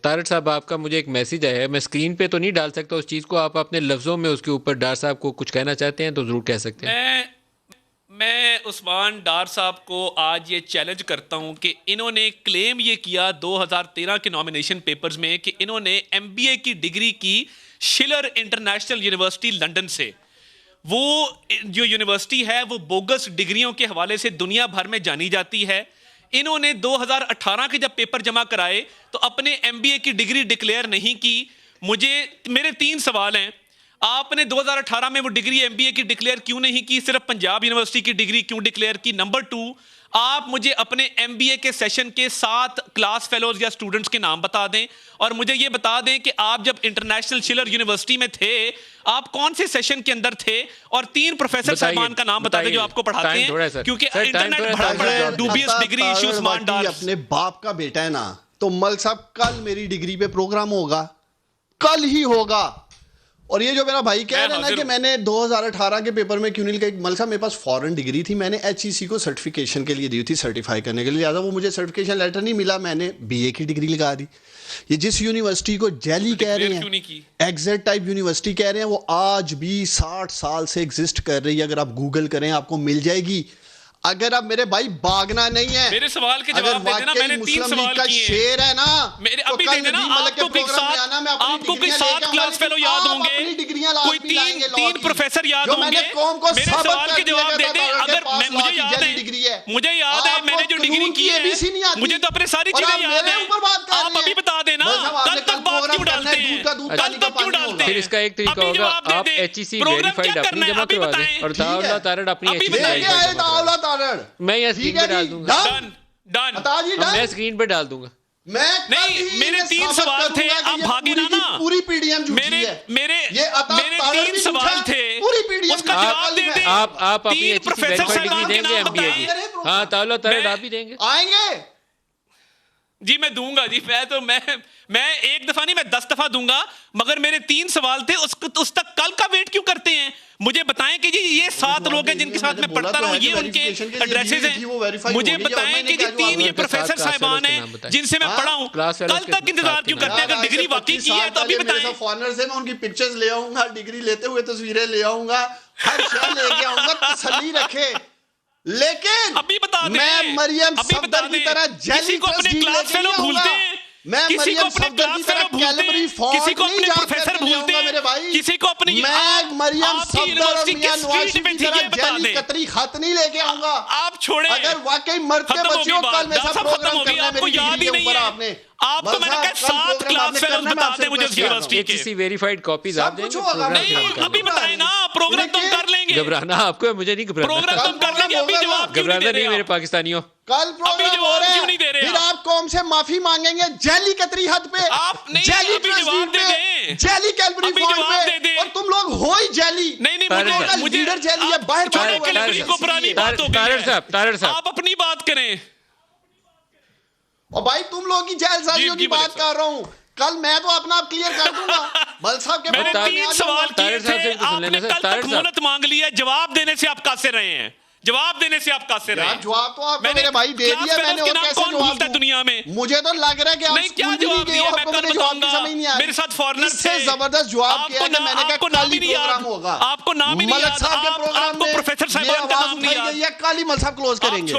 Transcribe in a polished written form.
तारड़ साहब, आपका मुझे एक मैसेज आया है, मैं स्क्रीन पे तो नहीं डाल सकता उस चीज़ को, आप अपने लफ्ज़ों में उसके ऊपर डार साहब को कुछ कहना चाहते हैं तो ज़रूर कह सकते हैं। मैं उस्मान डार साहब को आज ये चैलेंज करता हूं कि इन्होंने क्लेम ये किया 2013 के नॉमिनेशन पेपर्स में कि इन्होंने एमबीए की डिग्री की शिलर इंटरनेशनल यूनिवर्सिटी लंदन से। वो जो यूनिवर्सिटी है वो बोगस डिग्रियों के हवाले से दुनिया भर में जानी जाती है। इन्होंने 2018 के जब पेपर जमा कराए तो अपने एमबीए की डिग्री डिक्लेयर नहीं की। मेरे 3 सवाल हैं। आपने 2018 में वो डिग्री एमबीए की डिक्लेयर क्यों नहीं की, सिर्फ पंजाब यूनिवर्सिटी की डिग्री क्यों डिक्लेयर की? नंबर 2, आप मुझे अपने एमबीए के सेशन के 7 क्लास फेलोज या स्टूडेंट्स के नाम बता दें, और मुझे ये बता दें कि आप जब इंटरनेशनल शिलर यूनिवर्सिटी में थे आप कौन से सेशन के अंदर थे, और 3 प्रोफेसर साहबान का नाम बता दें जो आपको पढ़ाते हैं, क्योंकि इंटरनेट भरा पड़ा है डूबियस डिग्री इश्यूज। मान डाल अपने बाप का बेटा है ना, तो मल साहब कल मेरी डिग्री पे प्रोग्राम होगा, कल ही होगा। और ये जो मेरा भाई कह रहा है ना कि मैंने 2018 के पेपर में क्यों नहीं लिखा, मल साहब मेरे पास फॉरेन डिग्री थी, मैंने एचईसी को सर्टिफिकेशन के लिए दी थी, सर्टिफाई करने के लिए, लिहाजा वो मुझे सर्टिफिकेशन लेटर नहीं मिला, मैंने बीए की डिग्री लगा दी। ये जिस यूनिवर्सिटी को जेली कह रहे हैं, एग्जैक्ट टाइप यूनिवर्सिटी कह रहे हैं, वो आज भी 60 साल से एग्जिस्ट कर रही है। अगर आप गूगल करें आपको मिल जाएगी। अगर आप मेरे भाई भागना नहीं है, मेरे सवाल के जवाब दे देना। मैंने 3 सवाल किए। शेर है ना मेरे अभी दे देना। आपको कोई 7 क्लास फेलो याद होंगे, कोई 3 प्रोफेसर याद होंगे। मेरे सवाल के जवाब दे दे। अगर मुझे याद है मैंने जो डिग्री की है, मुझे तो अपने सारी चीजें याद है। आप अभी बता देना। कल तक बात क्यों डालते हैं? कल तक क्यों डालते हैं? फिर इसका एक तरीका होगा, आप एचईसी वेरीफाइड अपनी जमा करवा दें और दाउला तारड़ अपनी एचईसी मैं यहाँ स्क्रीन पे डाल दूंगा। मैं स्क्रीन पे डाल दूंगा। नहीं, मेरे 3 सवाल थे, आप भागे ना। पूरी पीडीएम झूठी है। मेरे 3 सवाल थे, उसका जवाब दे दे। आप अपनी एचईसी वेरीफाइड डिग्री देंगे एमबीए की? हाँ, ताउला तारड़ आप भी देंगे? आएंगे जी, मैं दूंगा जी। मैं एक दफा नहीं, मैं 10 दफा दूंगा। मगर मेरे 3 सवाल थे, उस तक कल का वेट क्यों करते हैं? मुझे बताएं कि जी ये 7 लोग हैं जिनके साथ मैं पढ़ता रहा हूं, ये उनके एड्रेसेस हैं। मुझे बताएं कि जी 3 ये प्रोफेसर साहिबान हैं जिनसे मैं पढ़ा हूं। कल तक इंतजार क्यों करते हैं? अगर डिग्री वाकई की है तो अभी बताएं। फॉरेनर्स हैं, मैं उनकी पिक्चर्स ले आऊंगा, डिग्री लेते हुए तस्वीरें ले आऊंगा, हर शय लेके आऊंगा, तसल्ली रखे। लेकिन अभी बता दें, मैं मरियम सफदर की तरह किसी को अपने क्लास फेलो भूलते हैं, मैं किसी को अपने क्लास फेलो भूलते हैं, किसी को अपने प्रोफेसर भूलते हैं, किसी को अपनी मरियम सफदर की स्ट्रीट पे थी, ये बता दें। कतरी खत नहीं लेके आऊंगा। आप छोड़े, अगर वाकई मरते बच्चों कल में सब प्रोग्राम करना है, आपको याद ही नहीं है। आपने आपको मैंने कहा 7 क्लास फेलो बता दे मुझे यूनिवर्सिटी के। एचईसी वेरीफाइड कॉपीज आप देंगे? नहीं, अभी बताएं ना। प्रोग्राम तुम कर लेंगे। घबराना आपको, मुझे नहीं घबराना। प्रोग्राम तुम कर लेंगे। अभी जवाब क्यों घबराना नहीं मेरे पाकिस्तानियों। कल प्रोग्राम हो रहा है, फिर आप कौम से माफी मांगेंगे जेली कतरी हद पे, आप नहीं, जेली अभी जवाब दे दें। जेली कैलबरी फॉर्म पे, और तुम लोग हो ही जेली। नहीं, मुझे लीडर जेली है, बाहर छोड़ो कैलबरी को, पुरानी बात हो गई है। तारड़ साहब आप अपनी बात करें। और भाई तुम लोग की जेल साजियों की बात कर रहा हूँ। कल मैं तो अपना आप क्लियर कर दूंगा। मल साहब के मैंने 3 सवाल किए थे, आपने कल तक मोहलत मांग ली है। जवाब देने से आप कासे रहे हैं? जवाब देने से आप कासे रहे हैं? जवाब तो आपने मेरे भाई दे दिया। मैंने और कैसे जवाब दूं दुनिया में? मुझे तो लग रहा है कि आप नहीं, क्या जवाब दिया? मैं कल बताऊंगा। मेरे साथ फॉरेनर से जबरदस्त जवाब किया कि मैंने कहा कल ही प्रोग्राम होगा। आपको नाम ही नहीं याद, आपको प्रोफेसर साहब का नाम नहीं याद। कल ही मल साहब क्लोज करेंगे।